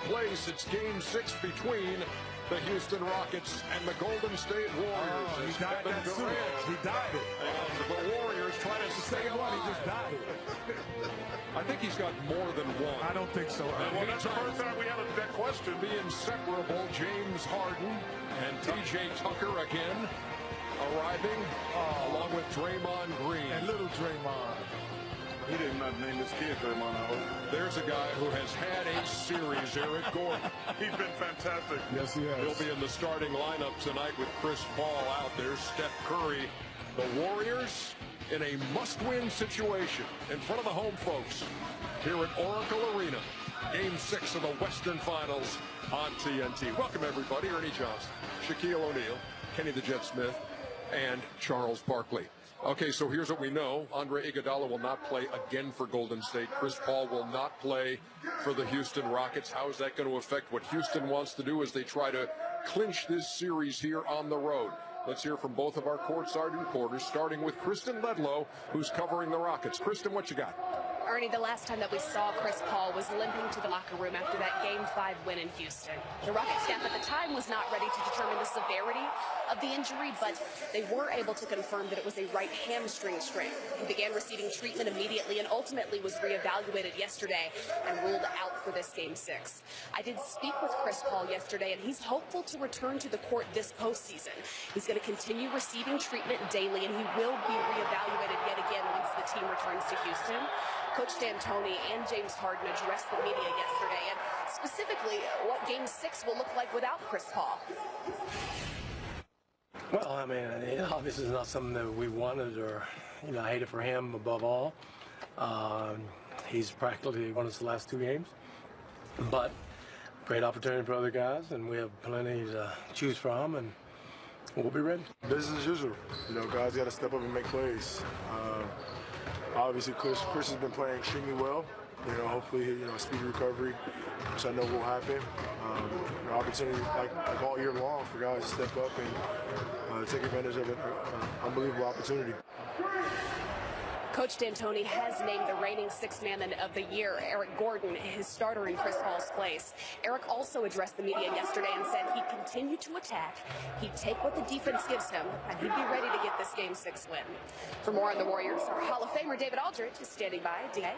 place. It's Game 6 between the Houston Rockets and the Golden State Warriors. Oh, he died that soon. He died it. And the Warriors trying to stay alive. He just died. I think he's got more than one. I don't think so. Well, that's the first time we had that question. The inseparable James Harden and T.J. Tucker again arriving, along with Draymond Green. And little Draymond. He did not name his kid Draymond, I hope. There's a guy who has had a series, Eric Gordon. He's been fantastic. Yes, he has. He'll be in the starting lineup tonight with Chris Paul out there, Steph Curry. The Warriors in a must-win situation in front of the home folks here at Oracle Arena. Game 6 of the Western Finals on TNT. Welcome, everybody. Ernie Johnson, Shaquille O'Neal, Kenny the Jet Smith, and Charles Barkley. Okay, so here's what we know. Andre Iguodala will not play again for Golden State. Chris Paul will not play for the Houston Rockets. How is that going to affect what Houston wants to do as they try to clinch this series here on the road? Let's hear from both of our courtside reporters, starting with Kristen Ledlow, who's covering the Rockets. Kristen, what you got? Ernie, the last time that we saw Chris Paul was limping to the locker room after that Game 5 win in Houston. The Rockets staff at the time was not ready to determine the severity of the injury, but they were able to confirm that it was a right hamstring strain. He began receiving treatment immediately and ultimately was reevaluated yesterday and ruled out for this Game 6. I did speak with Chris Paul yesterday, and he's hopeful to return to the court this postseason. He's going to continue receiving treatment daily, and he will be reevaluated yet again once the team returns to Houston. Coach D'Antoni and James Harden addressed the media yesterday, and specifically what Game 6 will look like without Chris Paul. Well, I mean, it obviously is not something that we wanted, or, I hate it for him above all. He's practically won us the last 2 games, but great opportunity for other guys, and we have plenty to choose from, and we'll be ready. Business as usual. Guys got to step up and make plays. Obviously, Chris has been playing extremely well. Hopefully, a speedy recovery, which I know will happen. An opportunity like all year long for guys to step up and take advantage of an unbelievable opportunity. Coach D'Antoni has named the reigning Sixth Man of the Year, Eric Gordon, his starter in Chris Paul's place. Eric also addressed the media yesterday and said he'd continue to attack, he'd take what the defense gives him, and he'd be ready to get this Game 6 win. For more on the Warriors, our Hall of Famer David Aldridge is standing by. DA?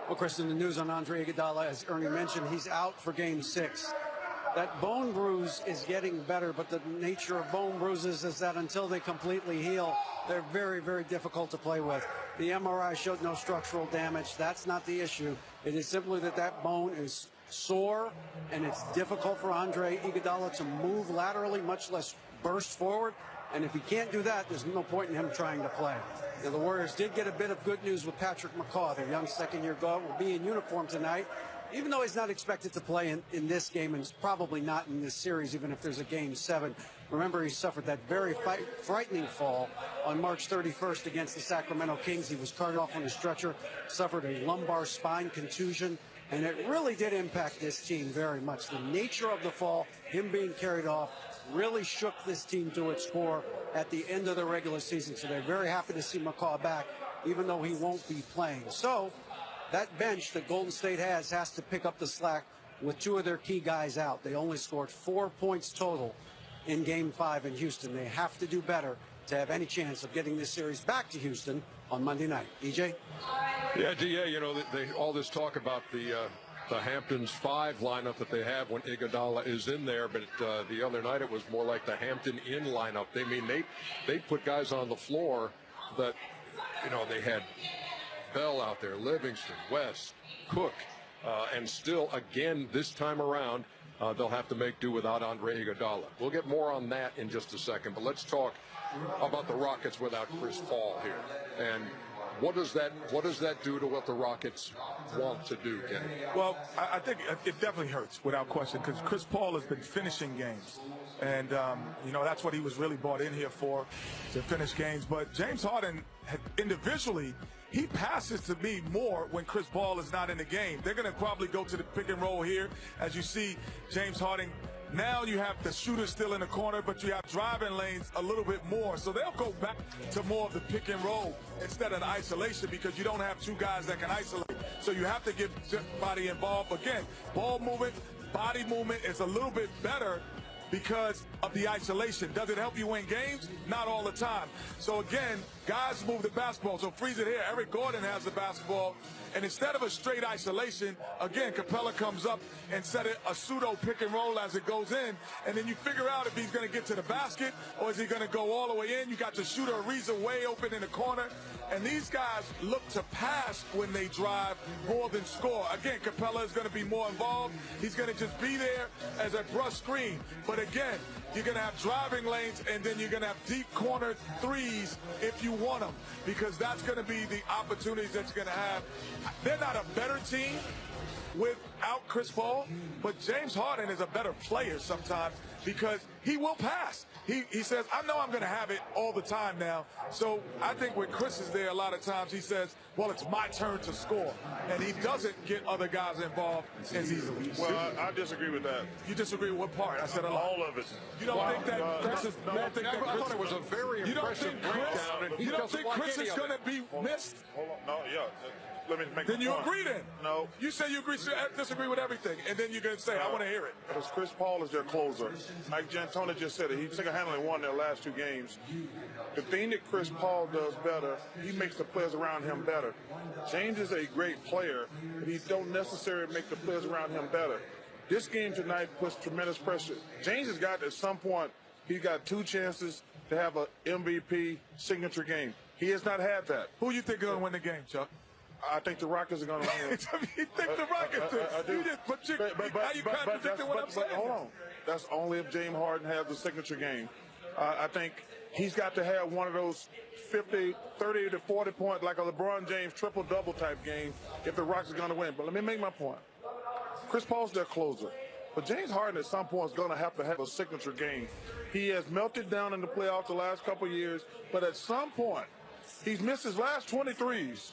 Well, Kristen, the news on Andre Iguodala, as Ernie mentioned, he's out for Game 6. That bone bruise is getting better, but the nature of bone bruises is that until they completely heal, they're very, very difficult to play with. The MRI showed no structural damage. That's not the issue. It is simply that bone is sore, and it's difficult for Andre Iguodala to move laterally, much less burst forward. And if he can't do that, there's no point in him trying to play. Now, the Warriors did get a bit of good news with Patrick McCaw. Their young second-year guard will be in uniform tonight, even though he's not expected to play in this game, and probably not in this series, even if there's a Game 7. Remember, he suffered that very frightening fall on March 31st against the Sacramento Kings. He was carted off on a stretcher, suffered a lumbar spine contusion, and it really did impact this team very much. The nature of the fall, him being carried off, really shook this team to its core at the end of the regular season. So they're very happy to see McCaw back, even though he won't be playing. So that bench that Golden State has to pick up the slack with 2 of their key guys out. They only scored 4 points total in Game 5 in Houston. They have to do better to have any chance of getting this series back to Houston on Monday night. EJ? Yeah, DA, all this talk about the Hamptons 5 lineup that they have when Iguodala is in there, but the other night it was more like the Hampton Inn lineup. They put guys on the floor that, they had Bell out there, Livingston, West, Cook, and still, again, this time around, they'll have to make do without Andre Iguodala. We'll get more on that in just a second, but let's talk about the Rockets without Chris Paul here. And what does that do to what the Rockets want to do, Kenny? Well, I think it definitely hurts without question, because Chris Paul has been finishing games. And, that's what he was really brought in here for, to finish games. But James Harden, individually, he passes to me more when Chris Paul is not in the game. They're going to probably go to the pick and roll here. As you see, James Harden, now you have the shooter still in the corner, but you have driving lanes a little bit more. So they'll go back to more of the pick and roll instead of the isolation, because you don't have 2 guys that can isolate. So you have to get somebody involved. Again, ball movement, body movement is a little bit better because of the isolation. Does it help you win games? Not all the time. So again, guys move the basketball. So freeze it here. Eric Gordon has the basketball. And instead of a straight isolation, again, Capella comes up and set it a pseudo pick and roll as it goes in. And then you figure out if he's going to get to the basket or is he going to go all the way in. You got the shooter Ariza way open in the corner. And these guys look to pass when they drive more than score. Again, Capella is going to be more involved. He's going to just be there as a brush screen. But again, you're going to have driving lanes and then you're going to have deep corner threes if you want them, because that's going to be the opportunities that you're going to have. They're not a better team without Chris Paul, but James Harden is a better player sometimes because he will pass. He says, I know I'm going to have it all the time now. So I think when Chris is there, a lot of times he says, well, it's my turn to score. And he doesn't get other guys involved as easily. Well, I disagree with that. You disagree with what part? I said a lot. All of it. You don't think that Chris is... I thought it was a very impressive breakdown. You don't think Chris is going to be missed? Hold on. No, yeah. Let me make Then you agree then? No. You say you disagree with everything, and then you're going to say, I want to hear it. Because Chris Paul is their closer. Mike D'Antoni just said it. He single-handedly won their last 2 games. The thing that Chris Paul does better, he makes the players around him better. James is a great player, but he don't necessarily make the players around him better. This game tonight puts tremendous pressure. James has got, at some point, he's got 2 chances to have an MVP signature game. He has not had that. Who you think is going to win the game, Chuck? I think the Rockets are going to win. You think the Rockets do? I do. You just, how you contradicting what I'm saying? Hold on. That's only if James Harden has the signature game. I think he's got to have one of those 50, 30 to 40 point, like a LeBron James triple-double type game if the Rockets are going to win. But let me make my point. Chris Paul's their closer. But James Harden at some point is going to have a signature game. He has melted down in the playoffs the last couple of years, but at some point, he's missed his last 23s.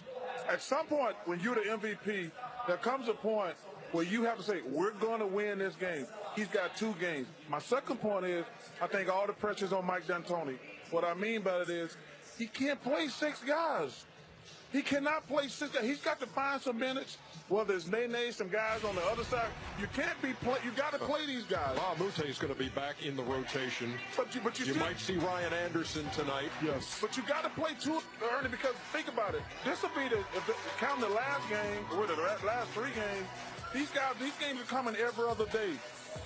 At some point, when you're the MVP, there comes a point where you have to say, we're going to win this game. He's got 2 games. My second point is, I think all the pressure's on Mike D'Antoni. What I mean by it is, he can't play 6 guys. He cannot play 6 guys. He's got to find some minutes, whether it's Nene, some guys on the other side. You can't be you got to play these guys. Bob Mute is going to be back in the rotation. But you might see Ryan Anderson tonight. Yes. But you got to play 2, Ernie, because think about it. This will be counting the last game, or the last 3 games. These games are coming every other day.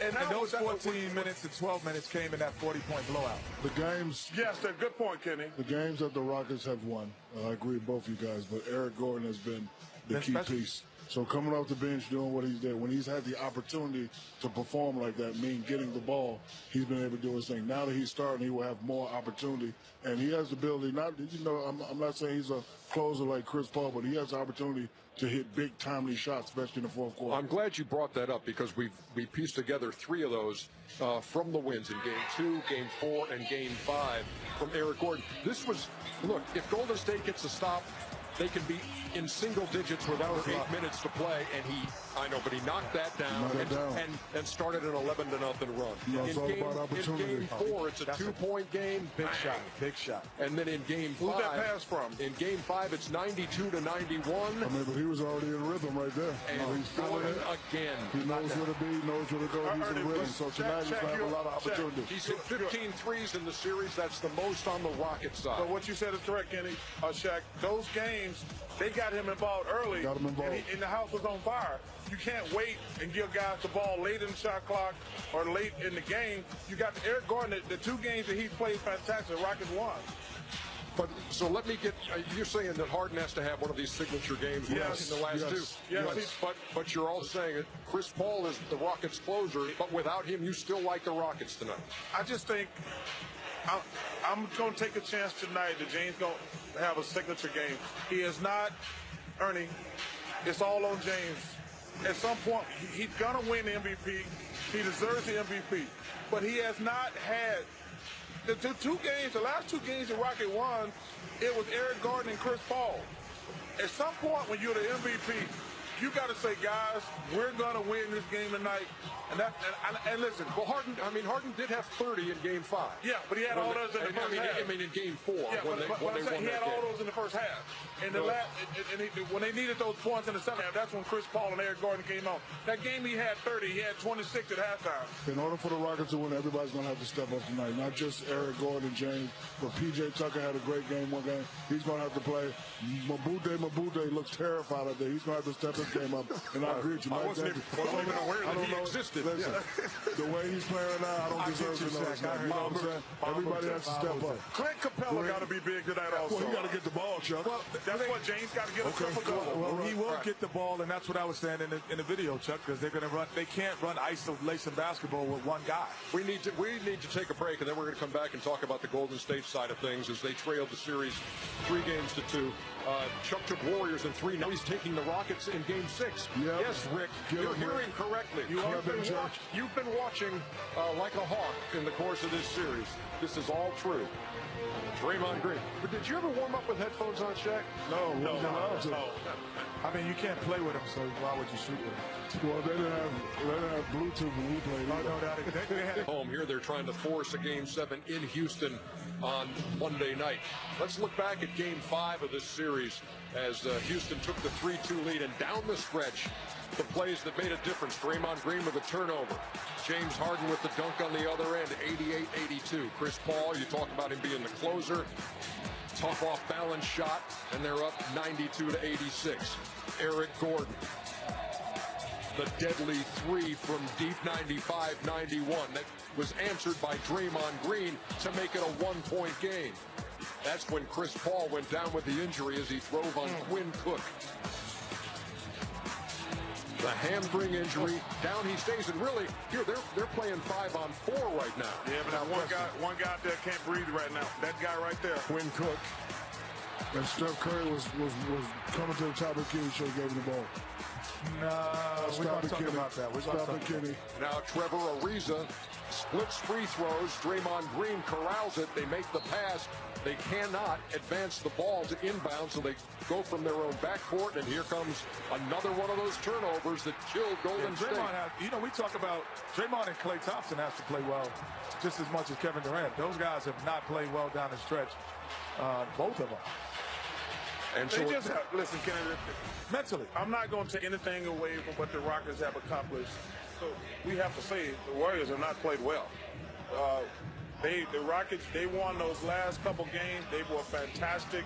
And those 14 minutes and 12 minutes came in that 40-point blowout. The games... Yes, that's a good point, Kenny. The games that the Rockets have won, I agree with both you guys, but Eric Gordon has been the key piece. So coming off the bench, doing what he's did, when he's had the opportunity to perform like that, meaning getting the ball, he's been able to do his thing. Now that he's starting, he will have more opportunity, and he has the ability. I'm not saying he's a closer like Chris Paul, but he has the opportunity to hit big, timely shots, especially in the fourth quarter. I'm glad you brought that up because we pieced together 3 of those from the wins in Game 2, Game 4, and Game 5 from Eric Gordon. Look, if Golden State gets a stop, they can be in single digits with under 8 minutes to play, and but he knocked that down, and started an 11-0 run. In Game 4, it's a 2-point game. Big shot. And then in Game 5, who's that pass from? In Game 5, it's 92 to 91. But he was already in rhythm right there. And he's feeling it again. He knows where to be, knows where to go. He's in rhythm. So tonight he's going to have a lot of opportunities. He's hit 15 threes in the series. That's the most on the Rockets side. So what you said is correct, Kenny. Shaq, those games, they got him involved early. Got him involved. And the house was on fire. You can't wait and give guys the ball late in the shot clock or late in the game. You got Eric Gordon, the 2 games that he played fantastic, Rockets won. But so let me get, you're saying that Harden has to have one of these signature games in the last 2. Yes. But you're all saying it. Chris Paul is the Rockets' closer, but without him, you still like the Rockets tonight. I just think I'm going to take a chance tonight that James going to have a signature game. He is not, Ernie, it's all on James. At some point, he's going to win the MVP. He deserves the MVP. But he has not had the last 2 games the Rocket won, it was Eric Gordon and Chris Paul. At some point when you're the MVP, You got to say, guys, we're going to win this game tonight. And listen. Well, Harden did have 30 in Game 5. Yeah, but he had all those in the first half. I mean, in Game 4 yeah, when they won that game. He had all those in the first half. And when they needed those points in the second half, that's when Chris Paul and Eric Gordon came on. That game he had 30, he had 26 at halftime. In order for the Rockets to win, everybody's going to have to step up tonight. Not just Eric Gordon and James, but P.J. Tucker had a great game one game. He's going to have to play. Mabute looks terrified out there. He's going to have to step his game up. And I agree with you. I wasn't even aware that he existed. Listen, the way he's playing now, I don't deserve to know his name. You know what I'm saying? Everybody has to step up. Clint Capella got to be big tonight also. Well, he got to get the ball, Chuck. Well, that's what James got to get a triple-double. Well, he will get the ball, and that's what I was saying in the video, Chuck, because they're going to run. They can't run isolation basketball with one guy. We need to take a break, and then we're going to come back and talk about the Golden State side of things as they trailed the series 3-2. Chuck took Warriors in 3. Now he's taking the Rockets in Game 6. Yep. Yes, Rick, you're hearing correctly. You've been watching like a hawk in the course of this series. This is all true. Draymond Green. But did you ever warm up with headphones on, Shaq? No. I mean, you can't play with them, so why would you shoot with them? Well, they didn't have Bluetooth when we played. No, they had home here. They're trying to force a Game 7 in Houston on Monday night. Let's look back at Game 5 of this series as Houston took the 3-2 lead, and down the stretch, the plays that made a difference. Draymond Green with a turnover. James Harden with the dunk on the other end, 88-82. Chris Paul, you talk about him being the closer. Tough off-balance shot, and they're up 92-86. Eric Gordon, the deadly 3 from deep 95-91 that was answered by Draymond Green to make it a one-point game. That's when Chris Paul went down with the injury as he drove on Quinn Cook. The hamstring injury, down he stays, and really, here they're playing 5-on-4 right now. Yeah, but one guy out there can't breathe right now. That guy right there. Quinn Cook. And Steph Curry was coming to the top of the key, should have gave him the ball. No, we're going to talk about that. Stop it, Kenny. Now Trevor Ariza splits free throws. Draymond Green corrals it. They make the pass. They cannot advance the ball to inbound, so they go from their own backcourt, and here comes another one of those turnovers that killed Golden State. We talk about Draymond and Klay Thompson has to play well just as much as Kevin Durant. Those guys have not played well down the stretch, both of them. And they just have, listen, Kennedy, mentally. I'm not going to take anything away from what the Rockets have accomplished. So we have to say the Warriors have not played well. The Rockets, they won those last couple games. They were fantastic.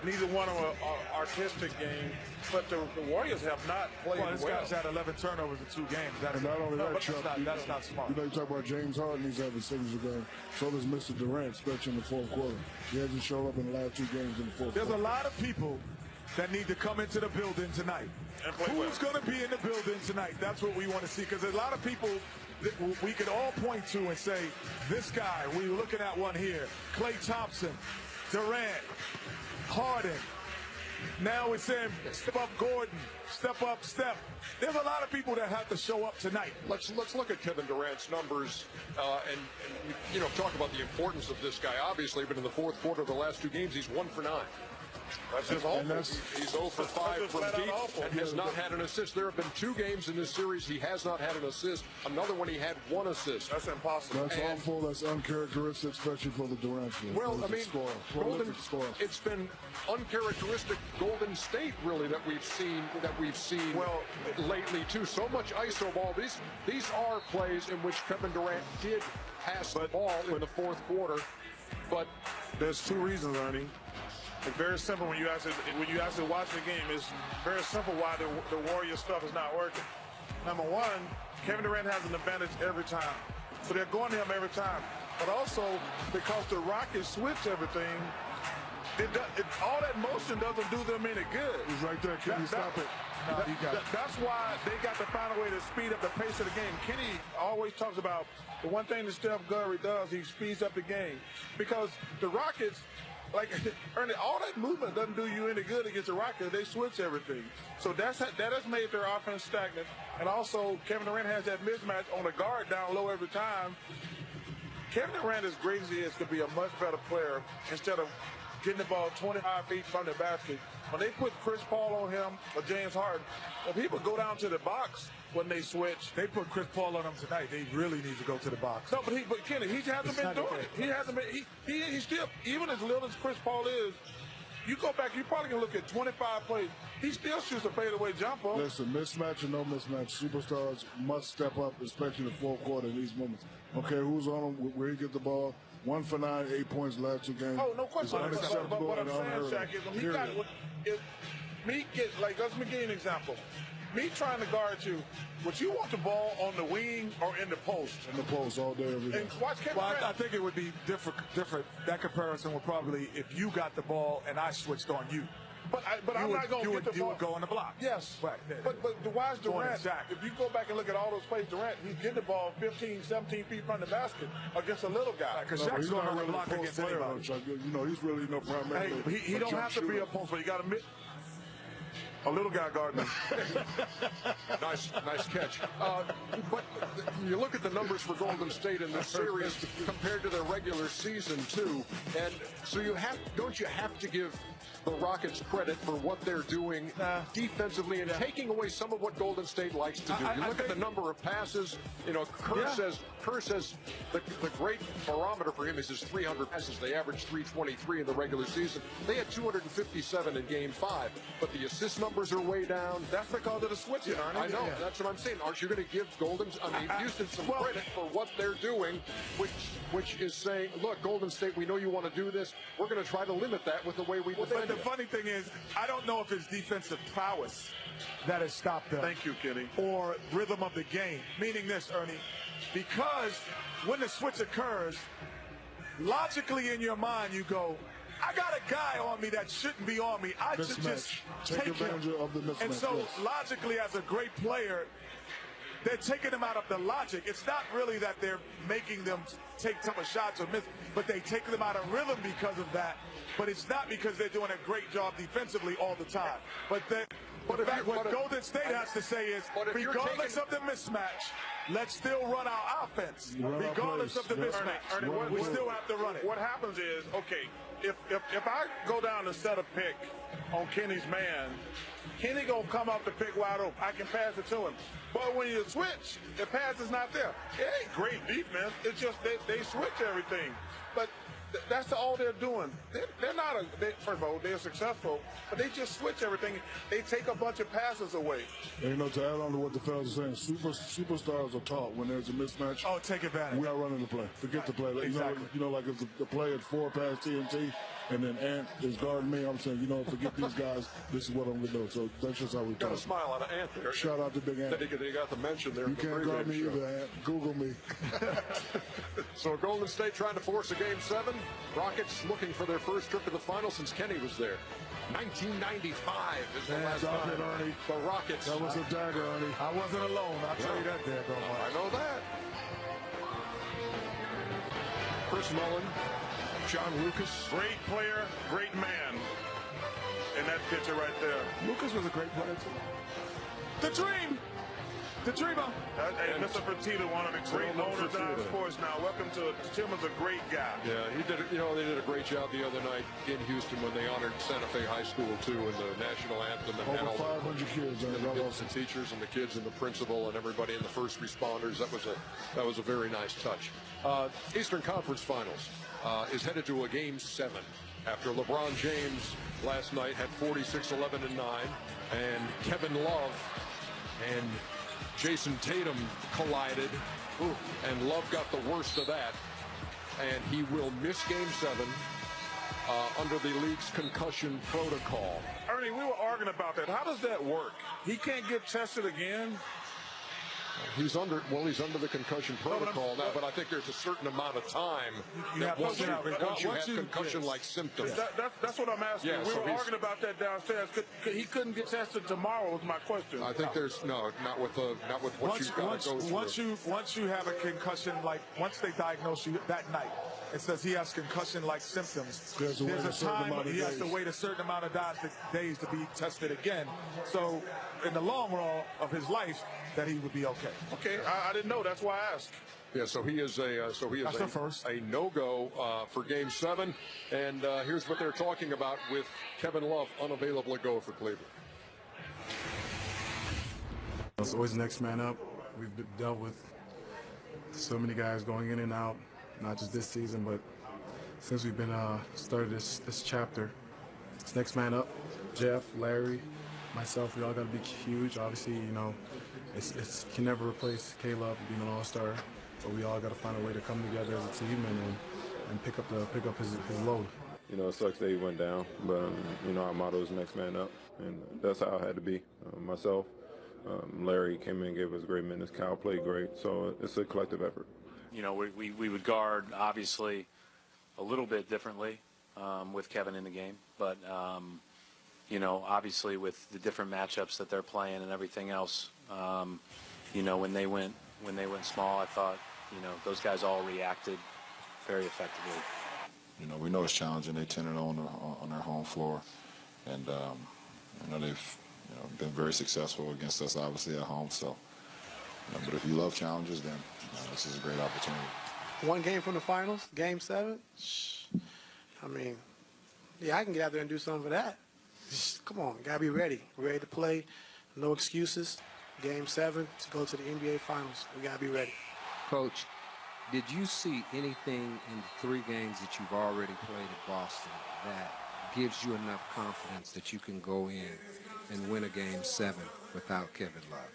Neither one of them are artistic games, but the Warriors have not played well. This guy's had 11 turnovers in 2 games. And not only that, Chuck, that's not smart. You talk about James Harden, he's having signature game. So does Mr. Durant, especially in the fourth quarter. He hasn't shown up in the last 2 games in the fourth quarter. There's a lot of people that need to come into the building tonight. Who's going to be in the building tonight? That's what we want to see, because a lot of people that we could all point to and say, this guy, we were looking at one here, Klay Thompson, Durant, Harden. Now it's him. Step up Gordon. Step up Steph. There's a lot of people that have to show up tonight. Let's look at Kevin Durant's numbers and talk about the importance of this guy. Obviously, but in the fourth quarter of the last 2 games, he's 1 for 9. That's just awful. He's 0 for 5 from deep and has not had an assist. There have been 2 games in this series he has not had an assist. Another one he had 1 assist. That's impossible. That's awful. That's uncharacteristic, especially for the Durant. Well, I mean, it's been uncharacteristic Golden State really that we've seen lately too. So much ISO ball. These are plays in which Kevin Durant did pass the ball in the fourth quarter, but there's 2 reasons, Ernie. It's very simple when you actually watch the game. It's very simple why the Warrior stuff is not working. Number 1, Kevin Durant has an advantage every time. So they're going to him every time. But also, because the Rockets switch everything, all that motion doesn't do them any good. He's right there. Kenny, stop it. That's why they got to find a way to speed up the pace of the game. Kenny always talks about the one thing that Steph Curry does, he speeds up the game. Because the Rockets, like Ernie, all that movement doesn't do you any good against the Rockets. They switch everything. So that has made their offense stagnant. And also, Kevin Durant has that mismatch on the guard down low every time. Kevin Durant, as great as he is, could be a much better player instead of getting the ball 25 feet from the basket. when they put Chris Paul on him or James Harden, when people go down to the box when they switch. They put Chris Paul on him tonight. They really need to go to the box. No, but Kenny, he hasn't been doing it. He hasn't been. He still, even as little as Chris Paul is, you go back, you probably can look at 25 plays. He still shoots a fadeaway jumper. Listen, mismatch or no mismatch, superstars must step up, especially in the fourth quarter in these moments. Okay, who's on him, where he get the ball. 1 for 9, 8 points last 2 games. Oh, no question. It's unacceptable But what I'm and saying, unheard of. Shaq, is when he got me get like, let me give you an example. Me trying to guard you, would you want the ball on the wing or in the post? In the post all day, every day. And watch Kevin Well, Durant. I think it would be different. That comparison would probably, if you got the ball and I switched on you. But I'm not going to get the ball. You would go on the block. Yes. Right. But why is Durant, Zach. if you go back and look at all those plays, Durant, he's getting the ball 15, 17 feet from the basket against a little guy. Because No, Shaq's he's going not to really a block post against player, anybody. Chuck. You know, he's really no primarily. Hey, he don't have to be a post player. You got to a little guy guarding him. Nice catch. But you look at the numbers for Golden State in this series compared to their regular season too, and so don't you have to give the Rockets credit for what they're doing defensively and taking away some of what Golden State likes to do. You look at the number of passes. You know, Kerr says the great barometer for him is his 300 passes. They averaged 323 in the regular season. They had 257 in Game 5, but the assist numbers are way down. That's because of the switching, aren't I know. That's what I'm saying. Aren't you going to give Houston some credit for what they're doing, which is saying, look, Golden State, we know you want to do this. We're going to try to limit that with the way we defend. But the funny thing is, I don't know if it's defensive prowess that has stopped them. Thank you, Kenny. Or rhythm of the game. Meaning this, Ernie, because when the switch occurs, logically in your mind you go, I got a guy on me that shouldn't be on me. I should just take advantage him. of the mismatch. And so logically, as a great player, they're taking them out of the logic. It's not really that they're making them take some shots or miss, but they take them out of rhythm because of that. But it's not because they're doing a great job defensively all the time. But what Golden State has to say is, regardless of the mismatch, let's still run our offense. Regardless of the mismatch, we still have to run it. What happens is, okay, if I go down to set a pick on Kenny's man, Kenny gonna come off the pick wide open. I can pass it to him. But when you switch, the pass is not there. It ain't great defense. It's just they switch everything. But that's all they're doing. They're not first of all, they're successful, but they just switch everything. They take a bunch of passes away. And, you know, to add on to what the fellas are saying, superstars are taught when there's a mismatch. Oh, take advantage. We're not running the play. Forget the play. Exactly. You know, like if the play at 4 past TNT, and then Ant is guarding me, I'm saying, you know, forget these guys. This is what I'm going to do. So that's just how we Got a talk. smile out of Ant there. Shout out to Big Ant. That he got the mention there. You can't guard me either, Ant. Google me. So Golden State trying to force a Game 7. Rockets looking for their first trip to the final since Kenny was there. 1995 is the last time. Ernie. The Rockets. That was a dagger, Ernie. I wasn't alone. I'll tell you that there, I know that. Chris Mullin, John Lucas. Great player, great man. In that picture right there. Lucas was a great player too. The dream. The dreamer. And Mr. Fertitta, one of the great owners in sports now. Welcome to Tim is a great guy. Yeah, he did. They did a great job the other night in Houston when they honored Santa Fe High School too, and the national anthem, and had Over all 500 kids. the teachers and the kids and the principal and everybody and the first responders. That was a very nice touch. Eastern Conference Finals is headed to a Game 7 after LeBron James last night had 46, 11, and 9, and Kevin Love and Jason Tatum collided, and Love got the worst of that, and he will miss Game 7 under the league's concussion protocol. Ernie, we were arguing about that. How does that work? He can't get tested again? He's under the concussion protocol now, but I think there's a certain amount of time that once you have concussion-like symptoms. That's what I'm asking. Yeah, we were arguing about that downstairs. He couldn't get tested tomorrow. Was my question. I think there's not with what you've got to go through. Once you have a concussion, like once they diagnose you that night, it says he has concussion-like symptoms. There's a time he has to wait a certain amount of days to be tested again. So in the long run of his life, that he would be okay. Okay, I didn't know. That's why I asked. Yeah, so he is a no-go for Game 7. And here's what they're talking about with Kevin Love unavailable to go for Cleveland. It's always next man up. We've dealt with so many guys going in and out, not just this season, but since we've been started this chapter. It's next man up. Jeff, Larry, myself, we all got to be huge. Obviously, you know, it's can never replace K-Love being an all-star. But we all got to find a way to come together as a team and pick up his load. You know, it sucks that he went down, but you know, our motto is next man up, and that's how I had to be. Myself, Larry came in and gave us great minutes. Kyle played great, so it's a collective effort. You know, we would guard obviously a little bit differently with Kevin in the game, but you know, obviously with the different matchups that they're playing and everything else, you know, when they went small, I thought, you know, those guys all reacted very effectively. You know, we know it's challenging. They 10-0 on their home floor, and you know they've been very successful against us, obviously at home. So, you know, but if you love challenges, then this is a great opportunity. One game from the finals, Game 7. I mean, yeah, I can get out there and do something for that. Come on, gotta be ready to play. No excuses. Game 7 to go to the NBA Finals. We gotta be ready. Coach, did you see anything in the 3 games that you've already played at Boston that gives you enough confidence that you can go in and win a Game 7 without Kevin Love?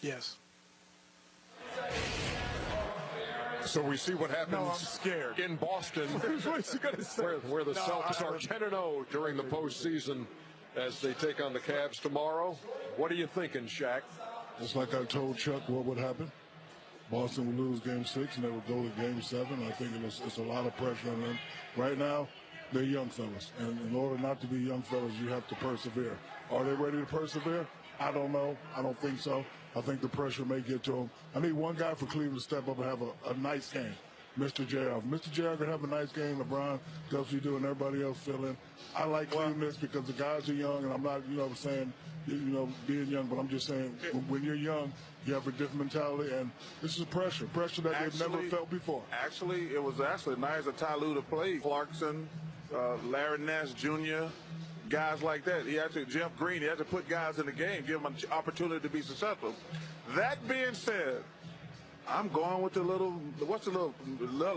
Yes. So we see what happens I'm scared. in Boston, What's he gonna say? where the Celtics are 10-0 during the postseason as they take on the Cavs tomorrow. What are you thinking, Shaq? Just like I told Chuck what would happen. Boston would lose Game 6 and they would go to Game 7. I think it's a lot of pressure on them. Right now, they're young fellas. And in order not to be young fellas, you have to persevere. Are they ready to persevere? I don't know. I don't think so. I think the pressure may get to them. I need one guy for Cleveland to step up and have a nice game. Mr. J.R. If Mr. J.R. can have a nice game, LeBron does what he do and everybody else fill in. I like Cleveland because the guys are young, and I'm not, saying, being young, but I'm just saying when you're young, you have a different mentality, and this is pressure that they've never felt before. Actually, it was nice of Tyloo to play. Clarkson, Larry Nash Jr., guys like that. Jeff Green, he had to put guys in the game, give them an opportunity to be successful. That being said, I'm going with what's the little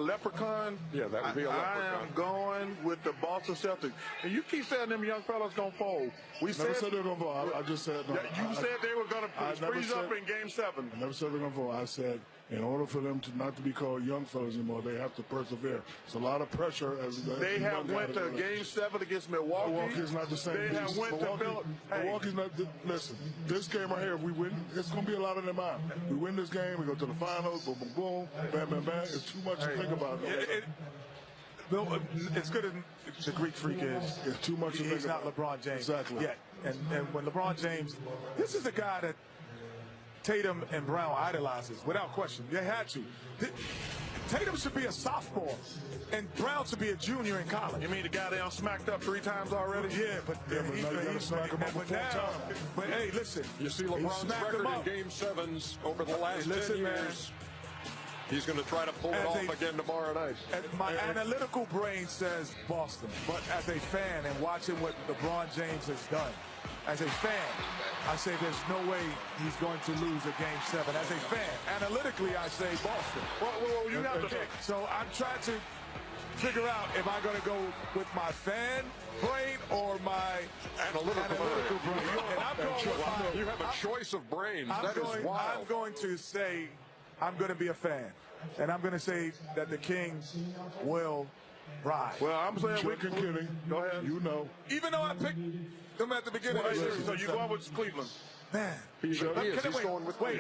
leprechaun? Yeah, that would be a leprechaun. I am going with the Boston Celtics. And you keep saying them young fellas going to fold. Never said they were going to fold. I just said... No, you said they were going to freeze up in Game 7. I never said they were going to fold. I said in order for them to not to be called young fellas anymore, they have to persevere. It's a lot of pressure. They have went to Game 7 against Milwaukee. Milwaukee's not the same. They have went to Milwaukee's not... Listen, this game right here, if we win, it's going to be a lot on their mind. We win this game, we go to the finals, boom, boom, boom, bam, bam, bam. It's too much to think about. It's good as the Greek freak is. It's too much to think about. He's not LeBron James Exactly. yet. And when LeBron James, this is a guy that Tatum and Brown idolizes, without question. They had to. Tatum should be a sophomore, and Brown should be a junior in college. You mean the guy they smacked up 3 times already? Yeah, but hey, listen. You see LeBron's record in Game 7s over the last 10 years. He's going to try to pull it off again tomorrow night. My analytical brain says Boston, but as a fan and watching what LeBron James has done, as a fan, I say there's no way he's going to lose a Game 7. As a fan, analytically, I say Boston. Well, you have to pick. So I'm trying to figure out if I'm going to go with my fan brain or my analytical brain. And I'm going with you have a choice of brains. That is wild. I'm going to say I'm going to be a fan, and I'm going to say that the Kings will rise. Well, I'm saying we can kidding. Go ahead. You know. Even though I picked them at the beginning of the series. So you're going with Cleveland. Man. He's going with wait.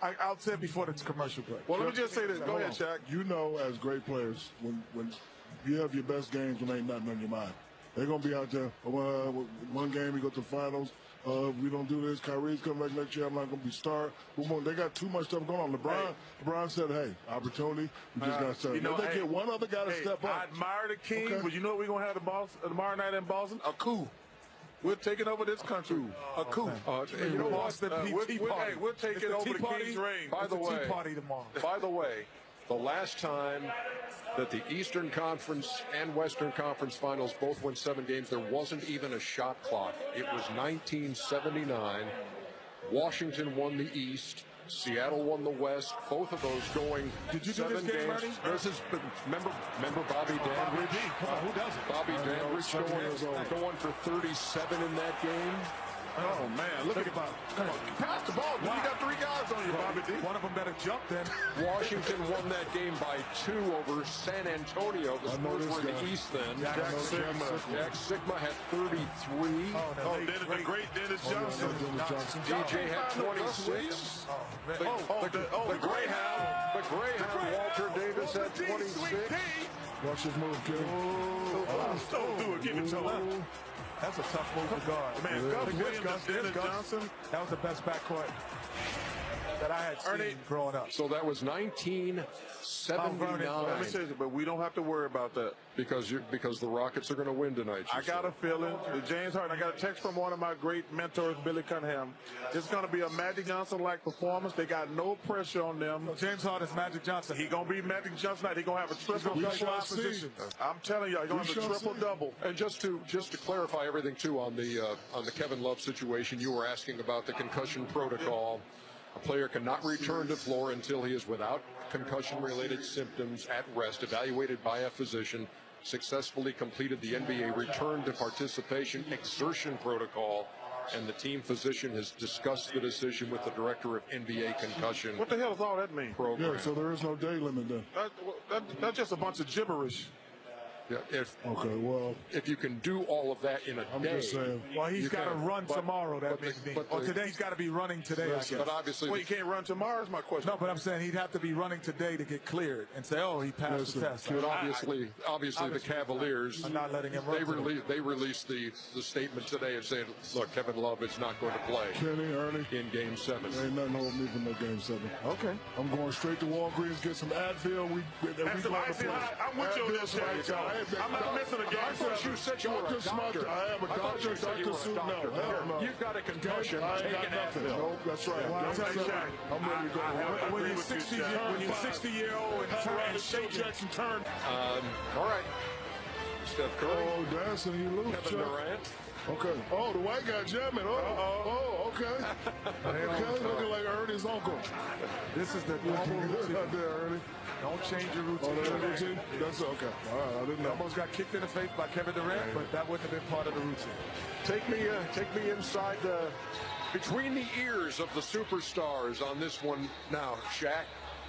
I'll say it before the commercial break. Well, let me just say this. Go ahead, Shaq. You know, as great players, when you have your best games, when ain't nothing on your mind. They're going to be out there. One game, we go to the finals. If we don't do this, Kyrie's coming back next year. I'm not going to be star. They got too much stuff going on. LeBron said, hey, opportunity. We just got to start. They get one other guy to step up. I admire the Kings, but you know what we're going to have tomorrow night in Boston? A coup. We're taking over this country. A coup. You know Boston we're taking over the King's reign. By the way, Tea Party tomorrow. By the way, the last time that the Eastern Conference and Western Conference Finals both went 7 games, there wasn't even a shot clock. It was 1979. Washington won the East. Seattle won the West. Both of those going 7 games. This is remember Bobby Dandridge. Come on, who doesn't? Bobby Dandridge going for 37 in that game. Oh, man, look at Bob. Come on, pass the ball. You got 3 guys on you, Bobby D. One of them better jump then. Washington won that game by 2 over San Antonio. The Spurs were in the East then. Jack Sigma had 33. The great Dennis Johnson. DJ had 26. The Greyhound, Walter Davis had 26. Watch his move, kid. Don't do it. Give it to him. That's a tough move to guard. Man, Gus Williams, Dennis Johnson. That was the best backcourt that I had seen growing up. So that was 1979. Let me say this, but we don't have to worry about that. Because the Rockets are going to win tonight. I got a feeling. James Harden, I got a text from one of my great mentors, Billy Cunningham. It's going to be a Magic Johnson-like performance. They got no pressure on them. James Harden's Magic Johnson. He's going to be Magic Johnson tonight. He's going to have a triple-double opposition. I'm telling you, he's going to have a triple-double. And just to clarify everything, too, on the Kevin Love situation, you were asking about the concussion protocol. A player cannot return to floor until he is without concussion-related symptoms, at rest, evaluated by a physician, successfully completed the NBA return to participation exertion protocol, and the team physician has discussed the decision with the director of NBA concussion. What the hell does all that mean? Program. Yeah, so there is no day limit then. That's just a bunch of gibberish. Yeah, if you can do all of that in a day. Just saying. Well, he's got to run tomorrow. Today he's got to be running today. I guess. But obviously, he can't run tomorrow. Is my question. No, but I'm saying he'd have to be running today to get cleared and say, "Oh, he passed the test." But obviously, the Cavaliers are not letting him run. They released the statement today and saying, "Look, Kevin Love is not going to play in Game 7." Ain't nothing holding me from no Game 7. Okay, I'm going straight to Walgreens, get some Advil. I'm with you on this, I'm not missing a game. I thought you said you were a doctor. I am a doctor. No. You've got a concussion. Take an Advil. No, that's right. I'm ready to go. When you're 60-year-old and Shea Jackson turn. All right. Steph Curry. Oh, dancing, you lose. Kevin Durant. Okay. Oh, the white guy jamming. Oh, okay. Okay, looking like Ernie's uncle. This is the normal routine. Ernie. Don't change your routine. Oh, that's the routine? That's okay. All right, I didn't know. Almost got kicked in the face by Kevin Durant, but that wouldn't have been part of the routine. Take me inside between the ears of the superstars on this one now, Shaq.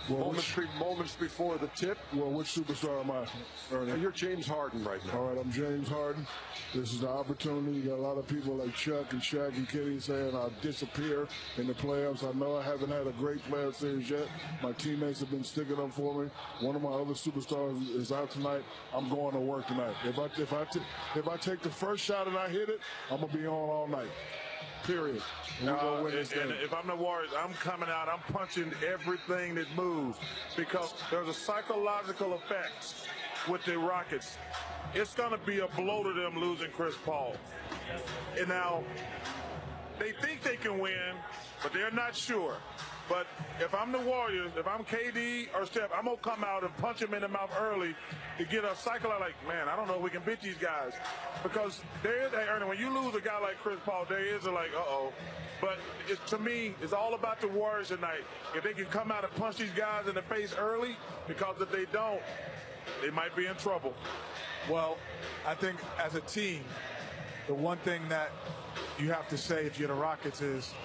Well, moments before the tip. Well, which superstar am I, Ernie? You're James Harden right now. All right, I'm James Harden. This is the opportunity. You got a lot of people like Chuck and Shaq and Kenny saying I'll disappear in the playoffs. I know I haven't had a great playoff series yet. My teammates have been sticking up for me. One of my other superstars is out tonight. I'm going to work tonight. If I take the first shot and I hit it, I'm gonna be on all night. Period. And if I'm the Warriors, I'm coming out. I'm punching everything that moves because there's a psychological effect with the Rockets. It's going to be a blow to them losing Chris Paul. And now they think they can win, but they're not sure. But if I'm the Warriors, if I'm KD or Steph, I'm going to come out and punch him in the mouth early to get a cycle like, man, I don't know if we can beat these guys. Because Ernie, when you lose a guy like Chris Paul, there is like, uh-oh. But to me, it's all about the Warriors tonight. If they can come out and punch these guys in the face early, because if they don't, they might be in trouble. Well, I think as a team, the one thing that you have to say if you're the Rockets is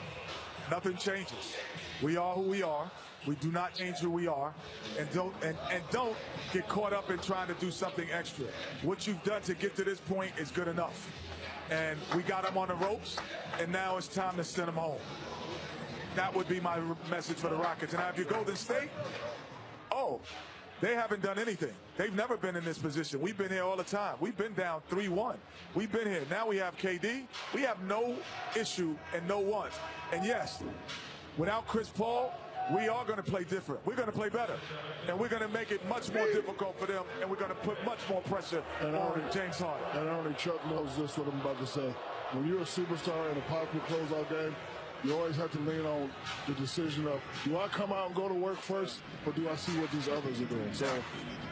nothing changes. We are who we are. We do not change who we are, and don't get caught up in trying to do something extra. What you've done to get to this point is good enough, and we got them on the ropes, and now it's time to send them home. That would be my message for the Rockets. And now if you're Golden State, They haven't done anything. They've never been in this position. We've been here all the time. We've been down 3-1. We've been here. Now we have KD. We have no issue and no wants. And yes, without Chris Paul, we are going to play different. We're going to play better. And we're going to make it much more difficult for them, and we're going to put much more pressure on James Harden. And only Chuck knows this, what I'm about to say. When you're a superstar in a popular closeout game, you always have to lean on the decision of, do I come out and go to work first, or do I see what these others are doing? So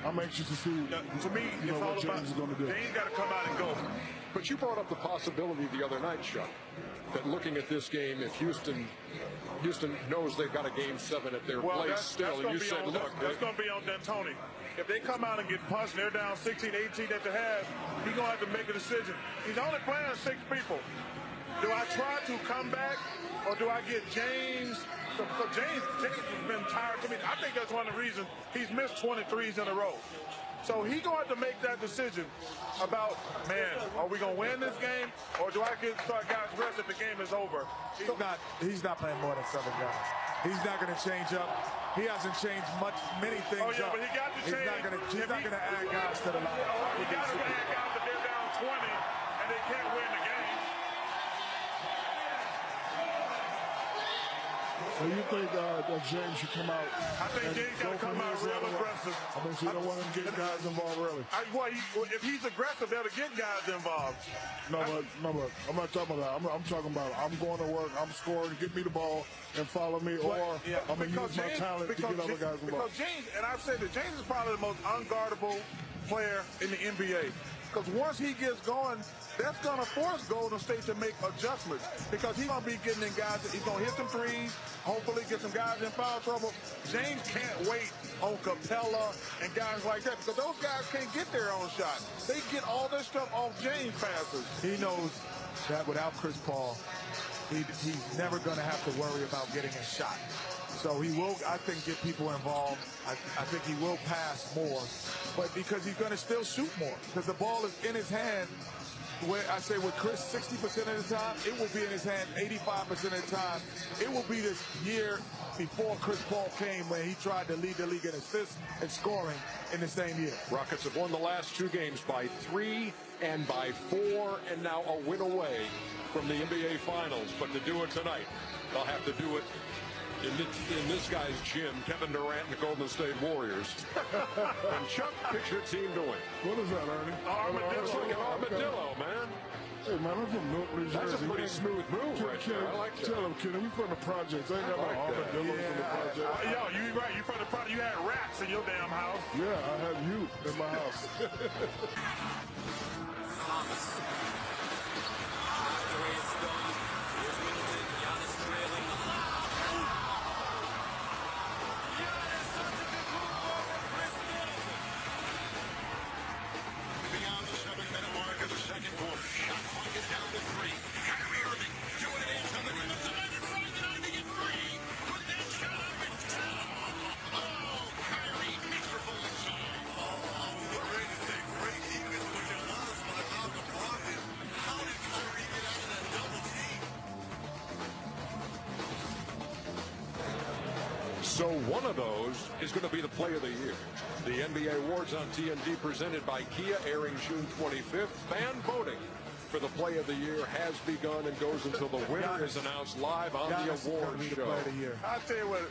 I'm anxious to see to me, it's all what James is going to do. James got to come out and go. But you brought up the possibility the other night, Chuck, that looking at this game, if Houston knows they've got a Game 7 at their place still, and you said, look, that's going to be on D'Antoni. If they come out and get punched, they're down 16, 18 at the half, he's going to have to make a decision. He's only playing 6 people. Do I try to come back, or do I get James? Because James has been tired to me. I think that's one of the reasons he's missed 23s in a row. So he's going to have to make that decision about, man, are we going to win this game, or do I start guys rest if the game is over? He's not playing more than 7 guys. He's not going to change up. He hasn't changed many things up. Oh, yeah, but he got to change. He's not going to add guys to the line. He got to add guys if they're down 20 and they can't win the game. So you think that James should come out? I think James got to come out real aggressive. I mean, so you don't want him getting guys involved early. If he's aggressive, that'll get guys involved. No, but I'm not talking about that. I'm talking about I'm going to work, I'm scoring, get me the ball, and follow me, or I'm going to use my talent to get other guys involved. Because James, and I've said that James is probably the most unguardable player in the NBA. Because once he gets going, that's going to force Golden State to make adjustments. Because he's going to be getting in guys, he's going to hit some threes, hopefully get some guys in foul trouble. James can't wait on Capella and guys like that, because those guys can't get their own shot. They get all their stuff off James passes. He knows that without Chris Paul, he's never going to have to worry about getting a shot. So he will, I think, get people involved. I think he will pass more, but because he's going to still shoot more, because the ball is in his hand. Where I say with Chris 60% of the time, it will be in his hand 85% of the time. It will be this year before Chris Paul came when he tried to lead the league in assists and scoring in the same year. Rockets have won the last 2 games by 3 and by 4, and now a win away from the NBA Finals. But to do it tonight, they'll have to do it in this guy's gym, Kevin Durant and the Golden State Warriors. And Chuck picks your team to win. What is that, Ernie? Armadillo. It's like an armadillo, man. Hey, man, I'm from Newark, New Jersey. That's a pretty smooth move right there. I like that. Tell him, kid, we from the projects. I ain't got no armadillos from the projects. Yo, you right. You from the project. You had rats in your damn house. Yeah, I had you in my house. Thomas. The way it's done. Here's Middleton. Giannis trailing. Beyond the 7-minute mark of the second quarter. Shot clock is down to 3. Kyrie Irving doing it in from the rim of the net. Running it out to get 3. Put that shot up and down. Oh, Kyrie makes her full inside. Great to say great defense, which allows for the out the problem is how did Kyrie get out of that double team? So one of those is going to be the play of the year. The NBA Awards on TNT presented by Kia, airing June 25th. Fan voting for the play of the year has begun and goes until the winner is announced live on the award show. I'll tell you what,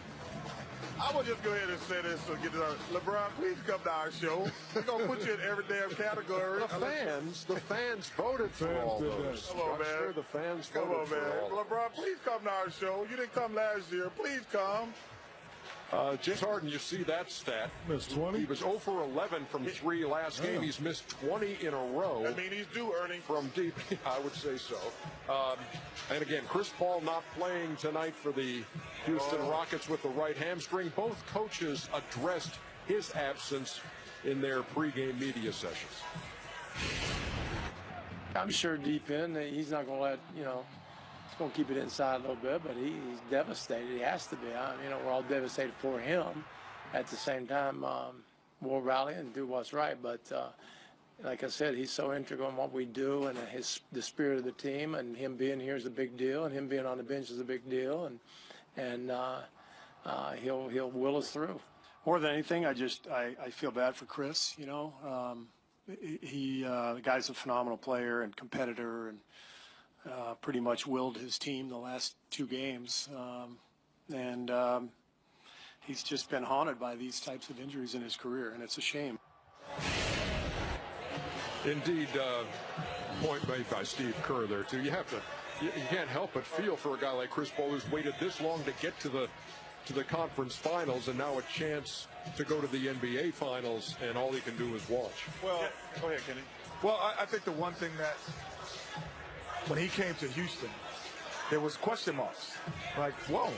I will just go ahead and say this to get it on. LeBron, please come to our show. We're going to put you in every damn category. The fans voted for all those. Come on, man. The fans Come voted on, for man. all. LeBron, please come to our show. You didn't come last year. Please come. James Harden, you see that stat. Missed 20. He was 0 for 11 from 3 last game. He's missed 20 in a row. I mean, he's due, Ernie. From deep, I would say so. And again, Chris Paul not playing tonight for the Houston Rockets with the right hamstring. Both coaches addressed his absence in their pregame media sessions. I'm sure deep in he's not going to let, he's going to keep it inside a little bit, but he's devastated. He has to be. We're all devastated for him. At the same time, we'll rally and do what's right. But like I said, he's so integral in what we do, and the spirit of the team, and him being here is a big deal, and him being on the bench is a big deal, and he'll will us through. More than anything, I feel bad for Chris. You know, the guy's a phenomenal player and competitor, and pretty much willed his team the last 2 games, and he's just been haunted by these types of injuries in his career, and it's a shame. Indeed, point made by Steve Kerr there too. You can't help but feel for a guy like Chris Paul, who's waited this long to get to the conference finals, and now a chance to go to the NBA finals, and all he can do is watch. Well, go ahead, Kenny. Well, I think the one thing that when he came to Houston, there was question marks. Like, whoa,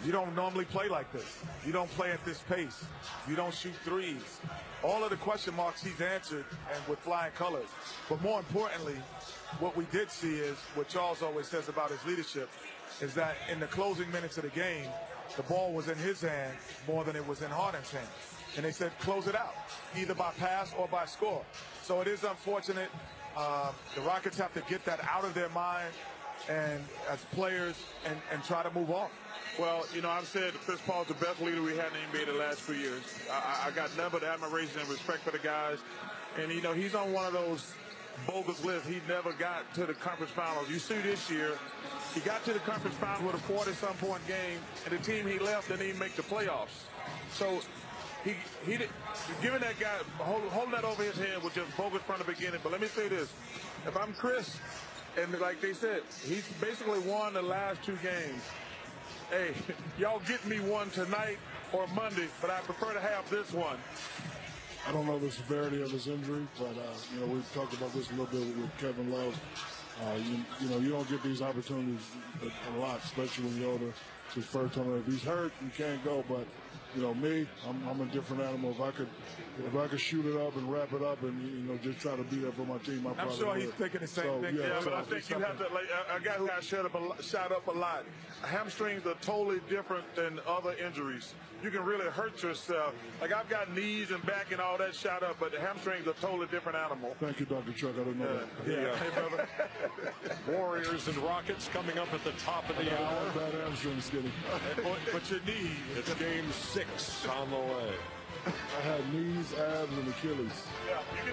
you don't normally play like this. You don't play at this pace. You don't shoot threes. All of the question marks he's answered, and with flying colors. But more importantly, what we did see is what Charles always says about his leadership, is that in the closing minutes of the game, the ball was in his hand more than it was in Harden's hand. And they said, close it out, either by pass or by score. So it is unfortunate. The Rockets have to get that out of their mind and as players and try to move on. Well, you know, I've said Chris Paul's the best leader we had in the NBA the last few years. I got nothing but admiration and respect for the guys. And, you know, he's on one of those bogus lists. He never got to the conference finals. You see this year, he got to the conference finals with a 40-some point game, and the team he left didn't even make the playoffs. So he giving that guy, holding that over his head was just bogus from the beginning. But let me say this. If I'm Chris, and like they said, he's basically won the last 2 games. Hey, y'all get me one tonight or Monday, but I prefer to have this one. I don't know the severity of his injury, but, you know, we've talked about this a little bit with Kevin Love. You know, you don't get these opportunities a lot, especially when you're older. It's his first time. If he's hurt, you can't go. But, you know, me, I'm a different animal. If I could shoot it up and wrap it up and, you know, just try to be there for my team, I probably I'm sure would. he's thinking the same thing. Yeah, but I think you have to, like, a guy who got shot up a lot. Hamstrings are totally different than other injuries. You can really hurt yourself. Like, I've got knees and back and all that shot up, but the hamstrings are a totally different animal. Thank you, Dr. Chuck. I didn't know that. Yeah. Hey, brother. Warriors and Rockets coming up at the top of the hour. Bad hamstring, Skinny. But your knees. It's game 6 on the way. I had knees, abs, and Achilles. Yeah, you can do